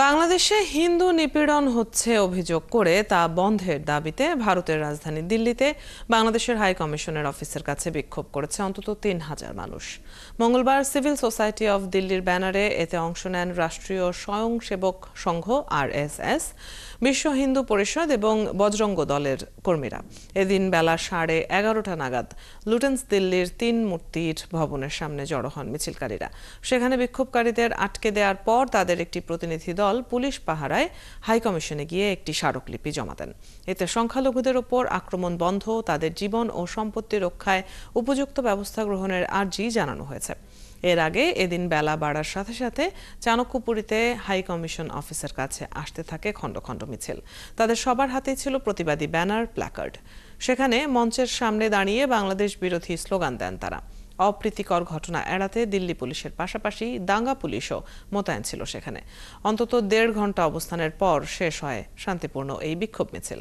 বাংলাদেশে হিন্দু নিপীড়ন হচ্ছে অভিযোগ করে তা বন্ধের দাবিতে ভারতের রাজধানী দিল্লিতে বাংলাদেশের হাই কমিশনের অফিসের কাছে বিক্ষোভ করেছে অন্তত ৩,০০০ মানুষ। মঙ্গলবার সিভিল সোসাইটি অফ দিল্লির ব্যানারে এতে অংশ নেন রাষ্ট্রীয় স্বয়ংসেবক সংঘ RSS, বিশ্ব হিন্দু পরিষদ এবং বজরঙ্গ দলের কর্মীরা। এদিন বেলা 11:30 নাগাদ লুটেন্স দিল্লির ৩ মূর্তির ভবনের সামনে জড়ো হন মিছিলকারীরা। সেখানে বিক্ষোভকারীদের আটকে দেওয়ার পর তাদের একটি প্রতিনিধি দল পুলিশ পাহারায় হাইকমিশনে গিয়ে একটি স্মারকলিপি জমা দেন। এতে সংখ্যালঘুদের ওপর আক্রমণ বন্ধ, তাদের জীবন ও সম্পত্তি রক্ষায় উপযুক্ত ব্যবস্থা গ্রহণের আর্জি জানানো হয়েছে। এর আগে এদিন বেলা বাড়ার সাথে সাথে চাণক্যপুরীতে হাই কমিশন অফিসের কাছে আসতে থাকে খণ্ড খণ্ড মিছিল। তাদের সবার হাতেই ছিল প্রতিবাদী ব্যানার, প্ল্যাকার্ড। সেখানে মঞ্চের সামনে দাঁড়িয়ে বাংলাদেশ বিরোধী স্লোগান দেন তারা। অপ্রীতিকর ঘটনা এড়াতে দিল্লি পুলিশের পাশাপাশি দাঙ্গা পুলিশও মোতায়েন ছিল সেখানে। অন্তত ১.৫ ঘন্টা অবস্থানের পর শেষ হয় শান্তিপূর্ণ এই বিক্ষোভ মিছিল।